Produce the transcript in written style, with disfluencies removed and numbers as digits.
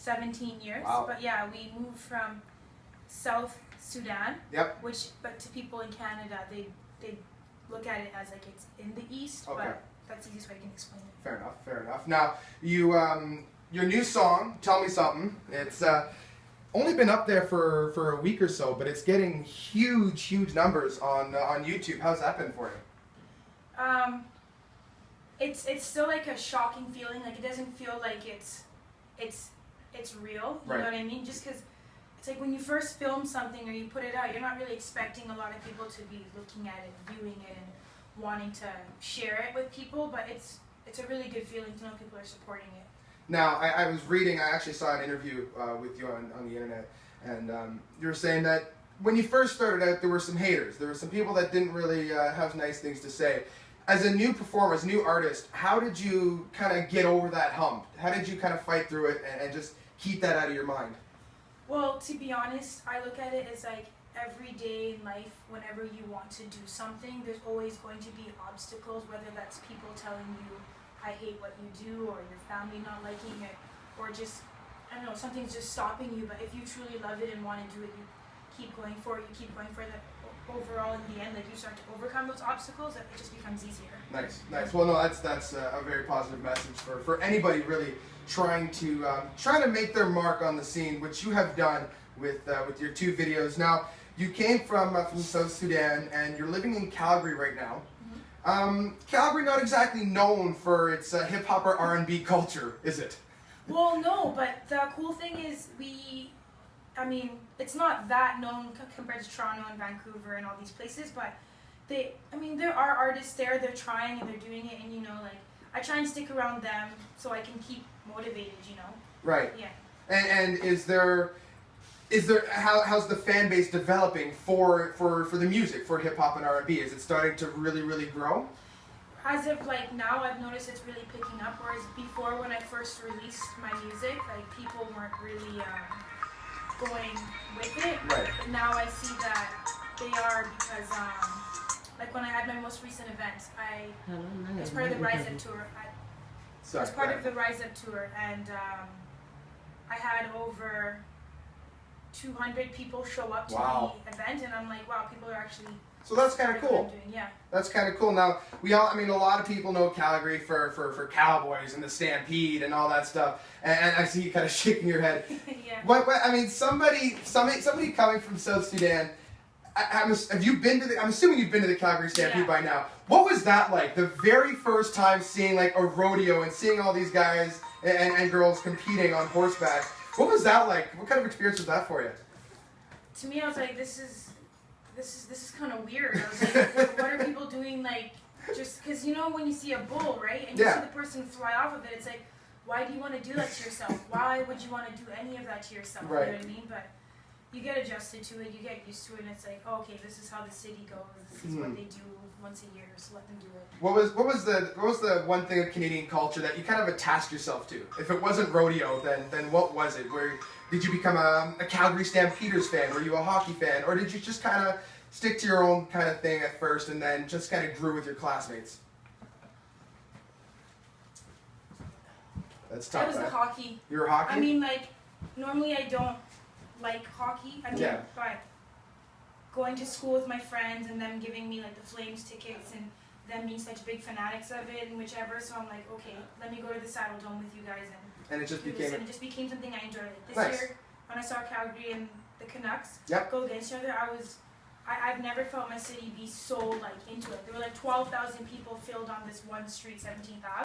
17 years. Wow. But yeah, we moved from South Sudan, Yep. but to people in Canada, they look at it as like it's in the east, Okay. but that's the easiest way I can explain it. Fair enough, fair enough. Now, you, your new song, Tell Me Something, it's only been up there for a week or so, but it's getting huge numbers on YouTube. How's that been for you? It's still like a shocking feeling. Like it doesn't feel like it's real. You Right. know what I mean? Just because it's like when you first film something or you put it out, you're not really expecting a lot of people to be looking at it, viewing it, and wanting to share it with people. But it's a really good feeling to know people are supporting it. Now, I was reading, I actually saw an interview with you on the internet, and you were saying that when you first started out, there were some haters. There were some people that didn't really have nice things to say. As a new performer, as a new artist, how did you kind of get over that hump? How did you kind of fight through it and just keep that out of your mind? Well, to be honest, I look at it as like every day in life, whenever you want to do something, there's always going to be obstacles, whether that's people telling you, I hate what you do, or your family not liking it, or just, I don't know, something's just stopping you. But if you truly love it and want to do it, you keep going for it, you keep going for it. Overall, in the end, like you start to overcome those obstacles, it just becomes easier. Nice. Well, no, that's a very positive message for anybody really trying to make their mark on the scene, which you have done with your 2 videos. Now, you came from South Sudan, and you're living in Calgary right now. Calgary not exactly known for its hip hop or R&B culture, is it? Well, no, but the cool thing is it's not that known compared to Toronto and Vancouver and all these places, but there are artists there, they're trying and they're doing it, and like I try and stick around them so I can keep motivated, Right. Yeah. And is there how's the fan base developing for the music, for hip hop and R&B? Is it starting to really grow? As of like now, I've noticed it's really picking up, whereas before when I first released my music, like people weren't really going with it. Right. But now I see that they are, because like when I had my most recent event, as part of the Rise Up tour, as part of the Rise Up tour, and I had over 200 people show up to the event, and I'm like, wow, people are actually. So that's kind of cool. Yeah. That's kind of cool. Now, a lot of people know Calgary for Cowboys and the Stampede and all that stuff. And I see you kind of shaking your head. Yeah. Somebody coming from South Sudan, have you been to I'm assuming you've been to the Calgary Stampede by now. What was that like? The very first time seeing like a rodeo and seeing all these guys and girls competing on horseback. What was that like? What kind of experience was that for you? To me, I was like, this is kind of weird. I was like, what are people doing? Like, just because when you see a bull, right, and you see the person fly off of it, it's like, why do you want to do that to yourself? Why would you want to do any of that to yourself? Right. You know what I mean? But you get adjusted to it, you get used to it, and it's like, oh, okay, this is how the city goes. This is what they do once a year, so let them do it. What was the one thing of Canadian culture that you kind of attached yourself to? If it wasn't rodeo, then what was it? Did you become a Calgary Stampeders fan? Were you a hockey fan? Or did you just kind of stick to your own kind of thing at first and then just kind of grew with your classmates? That's tough. I was the hockey. You were hockey? I mean, like, normally I don't like hockey. But going to school with my friends and them giving me like the Flames tickets and them being such big fanatics of it and whichever, so I'm like, okay, let me go to the Saddle Dome with you guys and it just became something I enjoyed. This Nice. year, when I saw Calgary and the Canucks Yep. go against each other, I've never felt my city be so like into it. There were like 12,000 people filled on this one street, 17th Ave.